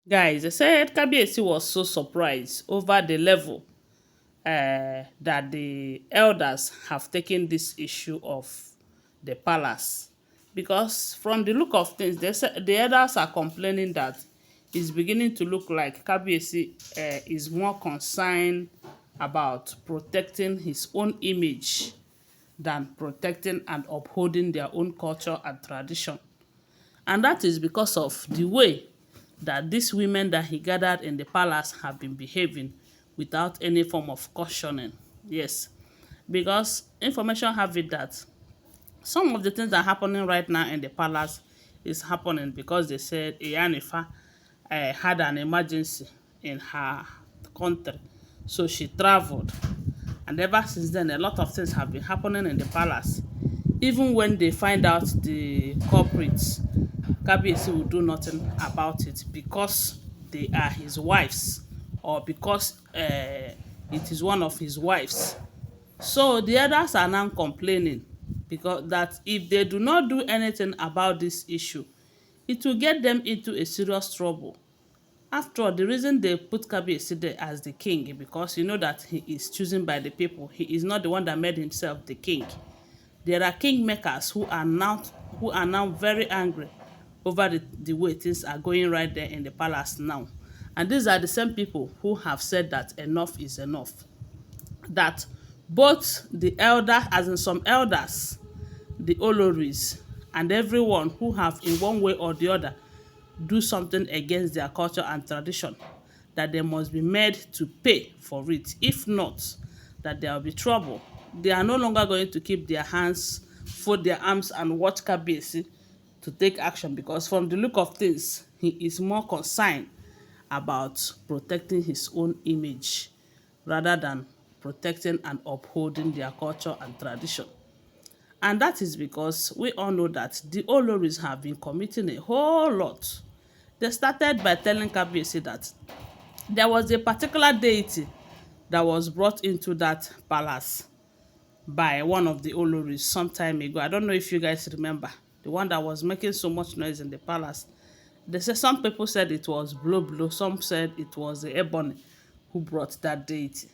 Guys, they said Kabiyesi was so surprised over the level that the elders have taken this issue of the palace. Because from the look of things, they say, the elders are complaining that it's beginning to look like Kabiyesi is more concerned about protecting his own image than protecting and upholding their own culture and tradition. And that is because of the way that these women that he gathered in the palace have been behaving without any form of cautioning. Yes, because information have it that some of the things that are happening right now in the palace is happening because they said Iyanifa had an emergency in her country. So she traveled. And ever since then, a lot of things have been happening in the palace. Even when they find out the culprits, Kabiyesi will do nothing about it because they are his wives or because it is one of his wives. So the others are now complaining because that if they do not do anything about this issue, it will get them into a serious trouble. After all, the reason they put Kabiyesi there as the king because you know that he is chosen by the people. He is not the one that made himself the king. There are kingmakers who are now very angry over the way things are going right there in the palace now. And these are the same people who have said that enough is enough. That both the elder, as in some elders, the Olories, and everyone who have in one way or the other do something against their culture and tradition, that they must be made to pay for it. If not, that there will be trouble. They are no longer going to keep their hands, fold their arms, and watch Kabiyesi to take action because from the look of things, he is more concerned about protecting his own image rather than protecting and upholding their culture and tradition. And that is because we all know that the Oloris have been committing a whole lot. They started by telling Kabiyesi that there was a particular deity that was brought into that palace by one of the Oloris some time ago. I don't know if you guys remember. The one that was making so much noise in the palace. They say some people said it was Blow Blow, some said it was the Ebony who brought that deity.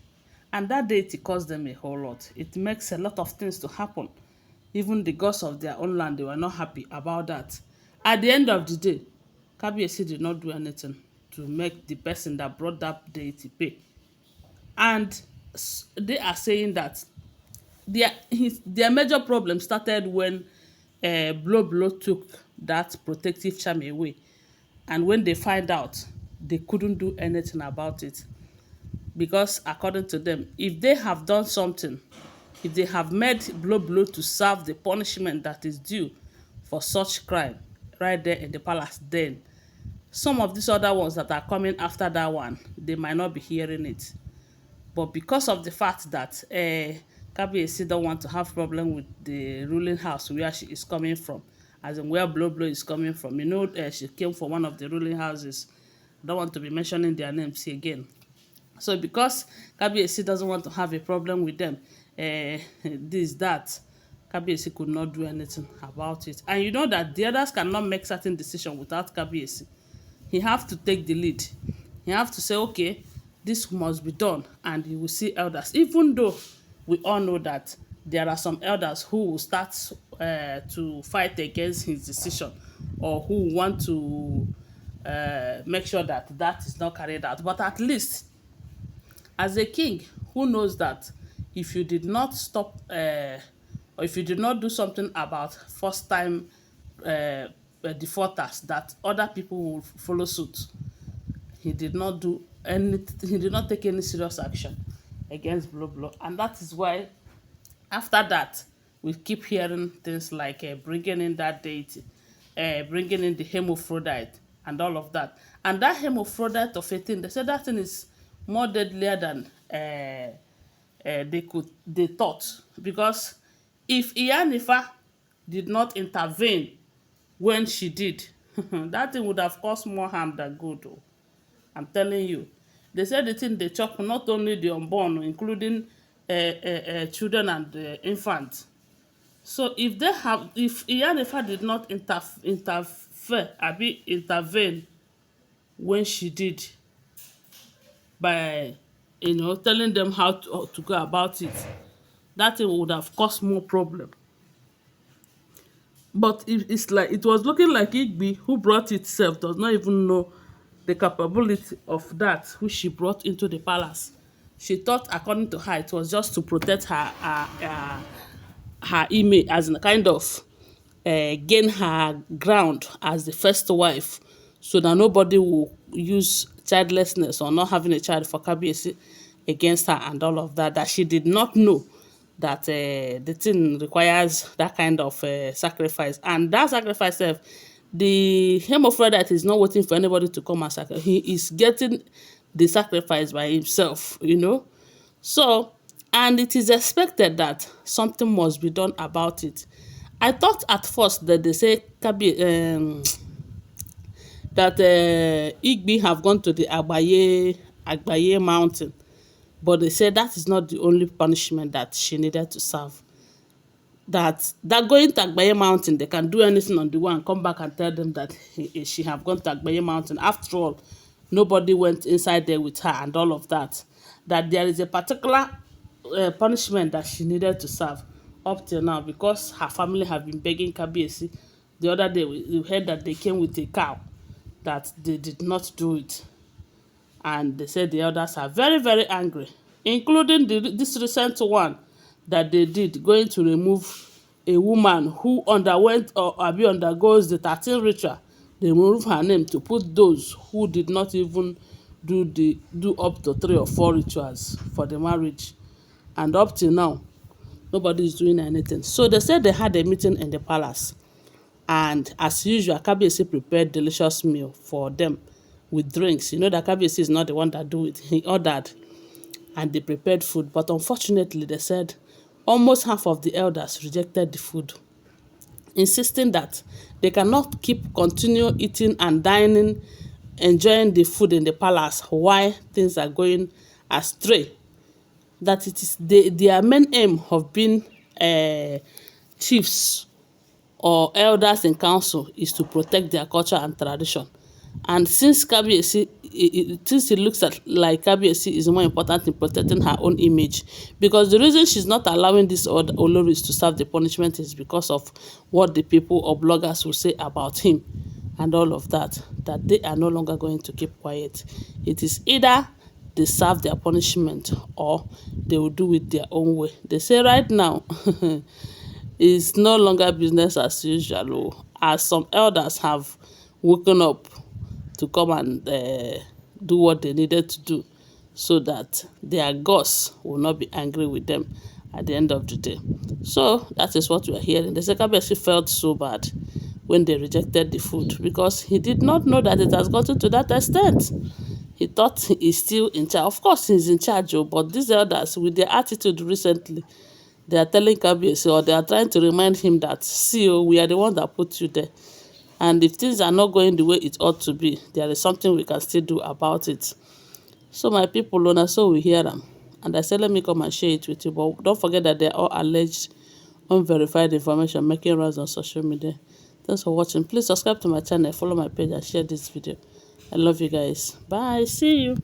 And that deity caused them a whole lot. It makes a lot of things to happen. Even the gods of their own land, they were not happy about that. At the end of the day, Kabiyesi did not do anything to make the person that brought that deity pay. And they are saying that their major problem started when Blow Blow took that protective charm away. And when they find out, they couldn't do anything about it. Because according to them, if they have done something, if they have made Blow Blow to serve the punishment that is due for such crime right there in the palace, then some of these other ones that are coming after that one, they might not be hearing it. But because of the fact that Kabiyesi don't want to have problem with the ruling house where she is coming from, as in where Blow Blow is coming from, you know, she came from one of the ruling houses. I don't want to be mentioning their names here again. So because Kabiyesi doesn't want to have a problem with them, this, that, Kabiyesi could not do anything about it. And you know that the others cannot make certain decisions without Kabiyesi. He have to take the lead. He have to say, okay, this must be done, and you will see elders. Even though we all know that there are some elders who will start to fight against his decision or who want to make sure that that is not carried out. But at least as a king who knows that if you did not stop or if you did not do something about first time defaulters, that other people will follow suit. He did not do any, he did not take any serious action against Blow Blow, and that is why after that we keep hearing things like bringing in that deity, bringing in the hermaphrodite and all of that. And that hermaphrodite of a thing, they say that thing is more deadlier than they thought, because if Iyanifa did not intervene when she did, that thing would have caused more harm than good. Oh. I'm telling you. They said the thing they chop not only the unborn, including children and infants. So if Iyanifa did not interfere, intervene, when she did by telling them how to go about it. That thing would have caused more problem. But it's like it was looking like Igbi, who brought it self, does not even know the capability of that which she brought into the palace. She thought, according to her, it was just to protect her image, as in kind of gain her ground as the first wife, so that nobody will use childlessness or not having a child for Kabiyesi against her and all of that. That she did not know that the thing requires that kind of sacrifice, and that sacrifice sef, the Hemophrodite is not waiting for anybody to come and sacrifice. He is getting the sacrifice by himself. So, and it is expected that something must be done about it. I thought at first that they say that Igbi have gone to the Agbaye mountain, but they said that is not the only punishment that she needed to serve. That going to Agbaye mountain, they can do anything on the way and come back and tell them that she have gone to Agbaye mountain. After all, nobody went inside there with her and all of that. That there is a particular punishment that she needed to serve up till now, because her family have been begging Kabiyesi. The other day we heard that they came with a cow, that they did not do it, and they said the elders are very, very angry, including this recent one that they did, going to remove a woman who underwent or undergoes the 13 ritual. They remove her name to put those who did not even do up to 3 or 4 rituals for the marriage, and up till now nobody is doing anything. So they said they had a meeting in the palace, and as usual, Kabiyesi prepared delicious meal for them with drinks. You know that Kabiyesi is not the one that do it. He ordered, and they prepared food. But unfortunately, they said almost half of the elders rejected the food, insisting that they cannot continue eating and dining, enjoying the food in the palace while things are going astray. That it is their main aim of being chiefs or elders in council is to protect their culture and tradition. And since since it looks like Kabiyesi is more important in protecting her own image, because the reason she's not allowing these Oloris to serve the punishment is because of what the people or bloggers will say about him and all of that, that they are no longer going to keep quiet. It is either they serve their punishment or they will do it their own way. They say right now, it's no longer business as usual, as some elders have woken up to come and do what they needed to do, so that their gods will not be angry with them at the end of the day. So that is what we are hearing. The Kabiyesi felt so bad when they rejected the food, because he did not know that it has gotten to that extent. He thought he is still in charge. Of course he's in charge, but these elders, with their attitude recently, they are telling Kabiyesi, or they are trying to remind him that, see, we are the one that put you there. And if things are not going the way it ought to be, there is something we can still do about it. So my people, Lona, so we hear them. And I said, let me come and share it with you. But don't forget that they're all alleged, unverified information making rounds on social media. Thanks for watching. Please subscribe to my channel, follow my page, and share this video. I love you guys. Bye. See you.